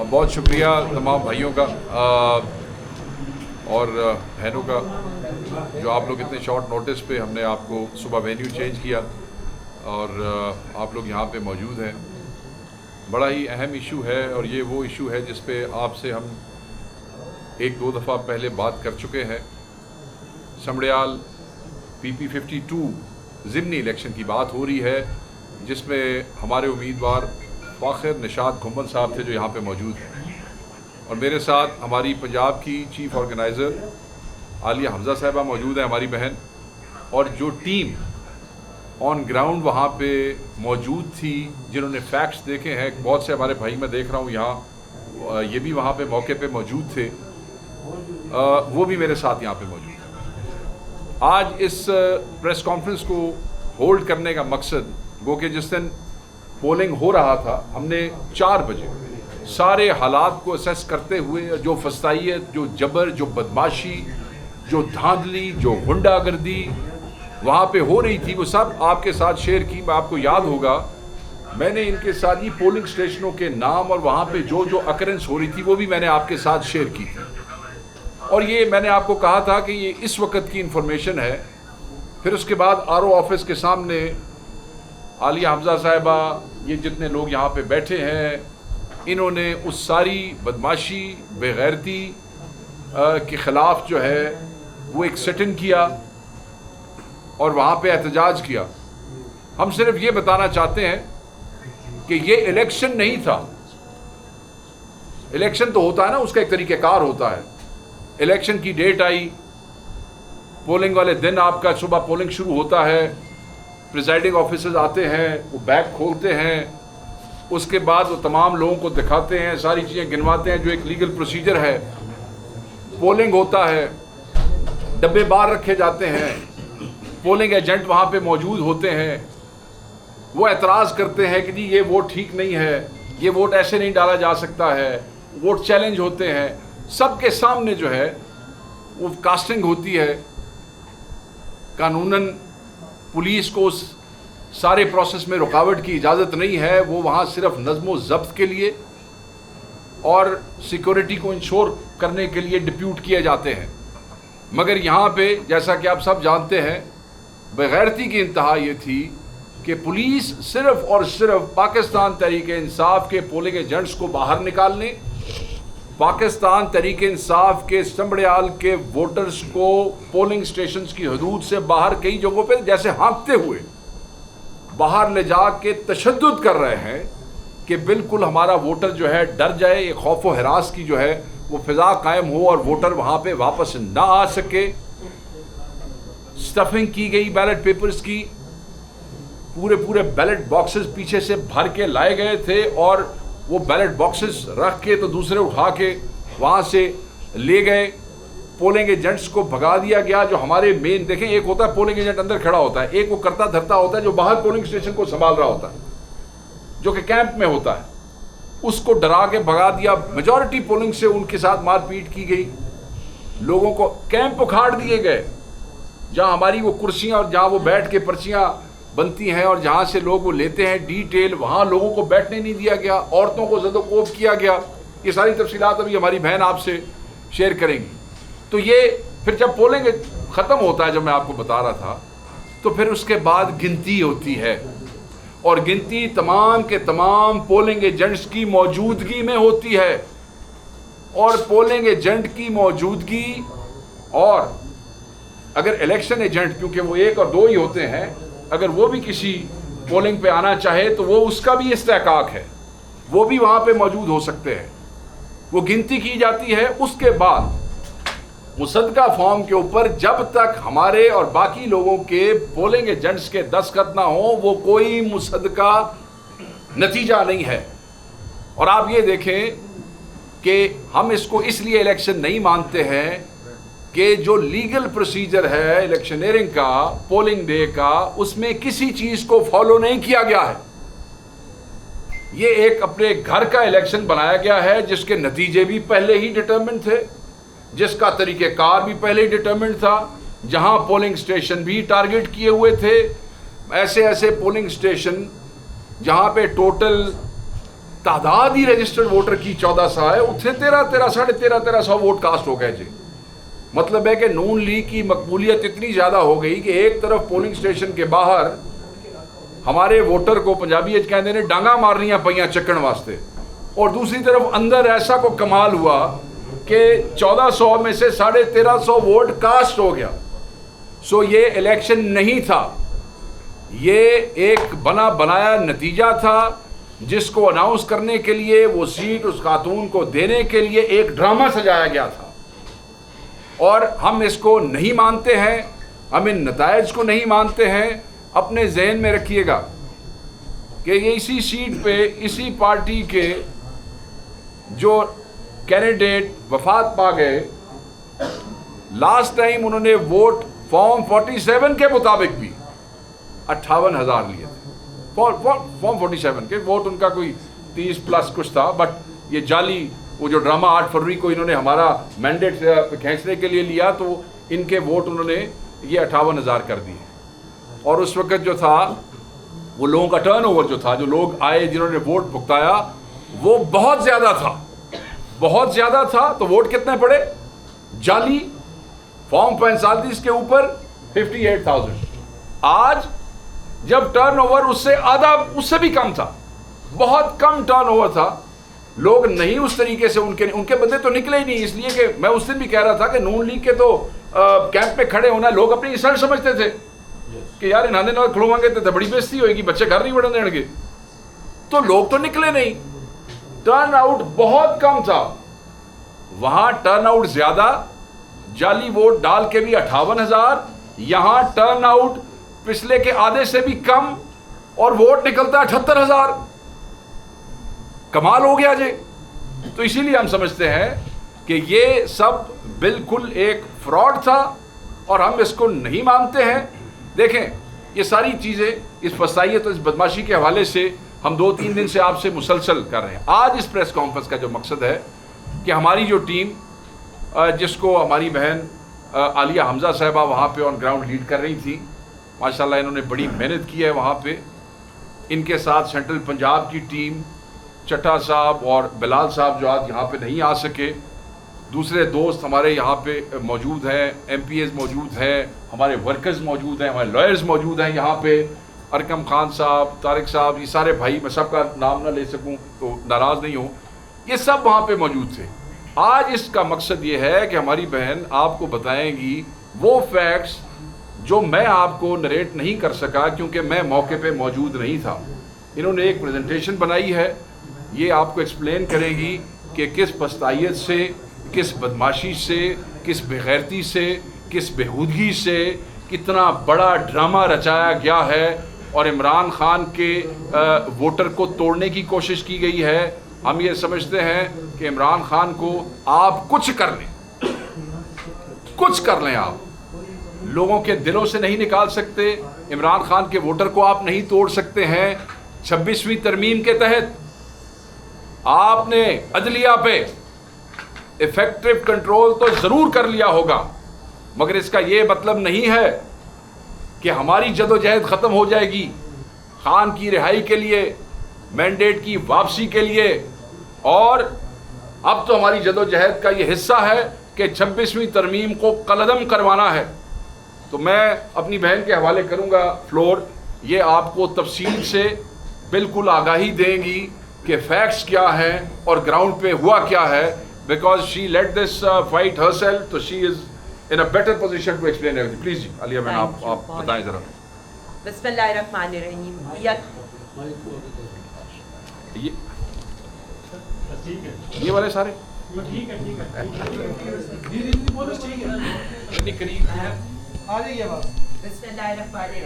बहुत शुक्रिया तमाम भाइयों का और बहनों का जो आप लोग इतने शॉर्ट नोटिस पे हमने आपको सुबह वेन्यू चेंज किया और आप लोग यहाँ पे मौजूद हैं। बड़ा ही अहम इशू है और ये वो इशू है जिस पे आपसे हम एक दो दफ़ा पहले बात कर चुके हैं। समड़ियाल PP 52 ज़िमनी इलेक्शन की बात हो रही है जिसमें हमारे उम्मीदवार फ़ाखिर निशात घुम्मन साहब थे जो यहाँ पे मौजूद हैं और मेरे साथ हमारी पंजाब की चीफ़ ऑर्गेनाइज़र आलिया हमज़ा साहिबा मौजूद है, हमारी बहन, और जो टीम ऑन ग्राउंड वहाँ पे मौजूद थी जिन्होंने फैक्ट्स देखे हैं। बहुत से हमारे भाई मैं देख रहा हूँ यहाँ, ये भी वहाँ पे मौके पे मौजूद थे, वो भी मेरे साथ यहाँ पे मौजूद है। आज इस प्रेस कॉन्फ्रेंस को होल्ड करने का मकसद वो कि जिस दिन पोलिंग हो रहा था हमने 4 बजे सारे हालात को असेस करते हुए जो फसाइयत, जो जबर, जो बदमाशी, जो धांधली, जो गुंडागर्दी वहाँ पे हो रही थी वो सब आपके साथ शेयर की। मैं आपको याद होगा मैंने इनके साथ ही पोलिंग स्टेशनों के नाम और वहाँ पे जो जो अकरेंस हो रही थी वो भी मैंने आपके साथ शेयर की थी और ये मैंने आपको कहा था कि ये इस वक्त की इंफॉर्मेशन है। फिर उसके बाद RO ऑफिस के सामने आलिया हमज़ा साहिबा, ये जितने लोग यहाँ पे बैठे हैं, इन्होंने उस सारी बदमाशी, बेगैरती के ख़िलाफ़ जो है वो एक सिट इन किया और वहाँ पे एहतजाज किया। हम सिर्फ ये बताना चाहते हैं कि ये इलेक्शन नहीं था। इलेक्शन तो होता है ना, उसका एक तरीक़ेकार होता है। इलेक्शन की डेट आई, पोलिंग वाले दिन आपका सुबह पोलिंग शुरू होता है, प्रिजाइडिंग ऑफिसर्स आते हैं, वो बैग खोलते हैं, उसके बाद वो तमाम लोगों को दिखाते हैं, सारी चीज़ें गिनवाते हैं जो एक लीगल प्रोसीजर है। पोलिंग होता है, डब्बे बाहर रखे जाते हैं, पोलिंग एजेंट वहाँ पे मौजूद होते हैं, वो एतराज़ करते हैं कि जी ये वोट ठीक नहीं है, ये वोट ऐसे नहीं डाला जा सकता है, वोट चैलेंज होते हैं। सबके सामने जो है वो कास्टिंग होती है। कानूनन पुलिस को उस सारे प्रोसेस में रुकावट की इजाज़त नहीं है, वो वहाँ सिर्फ नज़्म ज़ब्त के लिए और सिक्योरिटी को इंश्योर करने के लिए डिप्यूट किए जाते हैं। मगर यहाँ पे जैसा कि आप सब जानते हैं बेगैरती की इंतहा ये थी कि पुलिस सिर्फ और सिर्फ पाकिस्तान तहरीक-ए-इंसाफ के पोलिंग एजेंट्स को बाहर निकालने, पाकिस्तान तहरीक-ए-इंसाफ के समड़ियाल के वोटर्स को पोलिंग स्टेशंस की हदूद से बाहर कई जगहों पे जैसे हाँकते हुए बाहर ले जा के तशद्दुद कर रहे हैं कि बिल्कुल हमारा वोटर जो है डर जाए, एक खौफ व हिरास की जो है वो फिजा कायम हो और वोटर वहाँ पे वापस ना आ सके। स्टफिंग की गई बैलेट पेपर्स की, पूरे बैलेट बॉक्सेस पीछे से भर के लाए गए थे और वो बैलेट बॉक्सेस रख के तो दूसरे उठा के वहाँ से ले गए। पोलिंग एजेंट्स को भगा दिया गया। जो हमारे मेन देखें, एक होता है पोलिंग एजेंट अंदर खड़ा होता है, एक वो करता धरता होता है जो बाहर पोलिंग स्टेशन को संभाल रहा होता है, जो कि कैंप में होता है, उसको डरा के भगा दिया। मेजॉरिटी पोलिंग से उनके साथ मारपीट की गई, लोगों को कैंप उखाड़ दिए गए जहाँ हमारी वो कुर्सियाँ और जहाँ वो बैठ के पर्चियाँ बनती हैं और जहाँ से लोग वो लेते हैं डिटेल, वहाँ लोगों को बैठने नहीं दिया गया, औरतों को ज़दोकोब किया गया। ये सारी तफसीलात अभी हमारी बहन आपसे शेयर करेंगी। तो ये फिर जब पोलिंग ख़त्म होता है, जब मैं आपको बता रहा था, तो फिर उसके बाद गिनती होती है और गिनती तमाम के तमाम पोलिंग एजेंट्स की मौजूदगी में होती है। और पोलिंग एजेंट की मौजूदगी, और अगर इलेक्शन एजेंट, क्योंकि वो 1 और 2 ही होते हैं, अगर वो भी किसी पोलिंग पे आना चाहे तो वो उसका भी इस्तेहकाक है, वो भी वहाँ पे मौजूद हो सकते हैं। वो गिनती की जाती है। उसके बाद मुसद्दका फॉर्म के ऊपर जब तक हमारे और बाकी लोगों के पोलिंग एजेंट्स के दस्तखत ना हो वो कोई मुसद्दका नतीजा नहीं है। और आप ये देखें कि हम इसको इसलिए इलेक्शन नहीं मानते हैं कि जो लीगल प्रोसीजर है इलेक्शनरिंग का, पोलिंग डे का, उसमें किसी चीज़ को फॉलो नहीं किया गया है। ये एक अपने घर का इलेक्शन बनाया गया है जिसके नतीजे भी पहले ही डिटरमिन्ड थे, जिसका तरीक़ेकार भी पहले ही डिटरमिन्ड था, जहां पोलिंग स्टेशन भी टारगेट किए हुए थे। ऐसे ऐसे पोलिंग स्टेशन जहां पे टोटल तादाद ही रजिस्टर्ड वोटर की 1400 है, उत्थे 1300 वोट कास्ट हो गए जी। मतलब है कि नून लीग की मकबूलियत इतनी ज़्यादा हो गई कि एक तरफ पोलिंग स्टेशन के बाहर हमारे वोटर को पंजाबी कहते ने डांगा मारनियां पईयां चक्कण वास्ते, और दूसरी तरफ अंदर ऐसा को कमाल हुआ कि 1400 में से 1350 वोट कास्ट हो गया। सो ये इलेक्शन नहीं था, ये एक बना बनाया नतीजा था जिसको अनाउंस करने के लिए, वो सीट उस खातून को देने के लिए एक ड्रामा सजाया गया था। और हम इसको नहीं मानते हैं, हम इन नताइज को नहीं मानते हैं। अपने जहन में रखिएगा कि ये इसी सीट पे इसी पार्टी के जो कैंडिडेट वफात पा गए, लास्ट टाइम उन्होंने वोट फॉर्म 47 के मुताबिक भी 58,000 लिए थे। फॉर्म 47 के वोट उनका कोई 30 प्लस कुछ था, बट ये जाली वो जो ड्रामा 8 फरवरी को इन्होंने हमारा मैंडेट खींचने के लिए लिया, तो इनके वोट उन्होंने ये 58,000 कर दिए। और उस वक्त जो था वो लोगों का टर्नओवर जो था, जो लोग आए जिन्होंने वोट भुगताया, वो बहुत ज़्यादा था, बहुत ज़्यादा था। तो वोट कितने पड़े जाली फॉर्म 45 के ऊपर 58,000। आज जब टर्नओवर उससे आधा, उससे भी कम था, बहुत कम टर्नओवर था, लोग नहीं उस तरीके से उनके बंदे तो निकले ही नहीं। इसलिए कि मैं उस दिन भी कह रहा था कि नून लीग के तो कैंप में खड़े होना लोग अपनी इंसल्ट समझते थे कि यार इन्होंने ना खड़ोवांगे तो बड़ी बेइज्जती होगी, बच्चे घर नहीं बढ़ने देंगे। तो लोग तो निकले नहीं, टर्न आउट बहुत कम था। वहां टर्न आउट ज्यादा, जाली वोट डाल के भी 58,000, यहां टर्न आउट पिछले के आधे से भी कम और वोट निकलता है 78,000। कमाल हो गया जी। तो इसीलिए हम समझते हैं कि ये सब बिल्कुल एक फ्रॉड था और हम इसको नहीं मानते हैं। देखें, ये सारी चीज़ें इस फसाइयत और इस बदमाशी के हवाले से हम 2-3 दिन से आपसे मुसलसल कर रहे हैं। आज इस प्रेस कॉन्फ्रेंस का जो मकसद है कि हमारी जो टीम, जिसको हमारी बहन आलिया हमजा साहिबा वहाँ पे ऑन ग्राउंड लीड कर रही थी, माशाल्लाह इन्होंने बड़ी मेहनत की है वहाँ पे। इनके साथ सेंट्रल पंजाब की टीम, चट्टा साहब और बिलाल साहब जो आज यहाँ पे नहीं आ सके, दूसरे दोस्त हमारे यहाँ पे मौजूद हैं, MPs मौजूद हैं, हमारे वर्कर्स मौजूद हैं, हमारे लॉयर्स मौजूद हैं यहाँ पे, अरकम खान साहब, तारिक साहब, ये सारे भाई, मैं सबका नाम ना ले सकूँ तो नाराज़ नहीं हूँ, ये सब वहाँ पे मौजूद थे। आज इसका मकसद ये है कि हमारी बहन आपको बताएंगी वो फैक्ट्स जो मैं आपको नरेट नहीं कर सका क्योंकि मैं मौके पे मौजूद नहीं था। इन्होंने एक प्रेजेंटेशन बनाई है, ये आपको एक्सप्लेन करेगी कि किस पछताइयत से, किस बदमाशी से, किस बेगैरती से, किस बेहूदगी से कितना बड़ा ड्रामा रचाया गया है और इमरान खान के वोटर को तोड़ने की कोशिश की गई है। हम ये समझते हैं कि इमरान खान को आप कुछ कर लें, आप लोगों के दिलों से नहीं निकाल सकते। इमरान खान के वोटर को आप नहीं तोड़ सकते हैं। 26वीं तरमीम के तहत आपने अदलिया पे इफेक्टिव कंट्रोल तो ज़रूर कर लिया होगा, मगर इसका ये मतलब नहीं है कि हमारी जदोजहद ख़त्म हो जाएगी खान की रिहाई के लिए, मैंडेट की वापसी के लिए। और अब तो हमारी जदोजहद का ये हिस्सा है कि 26वीं तरमीम को कलअदम करवाना है। तो मैं अपनी बहन के हवाले करूँगा फ्लोर, ये आपको तफसील से बिल्कुल आगाही देंगी कि फैक्ट्स क्या हैं और ग्राउंड पे हुआ क्या है, because she let this fight herself, तो she is in a better position to explain everything. Please ji Alia बहन, आप बताएं ज़रा। बिस्मिल्लाहिर्रहमानिर्रहीम। ये वाले सारे ठीक है करीब आ जाइए। बिस्मिल्लाहिर्रहमानिर्रहीम।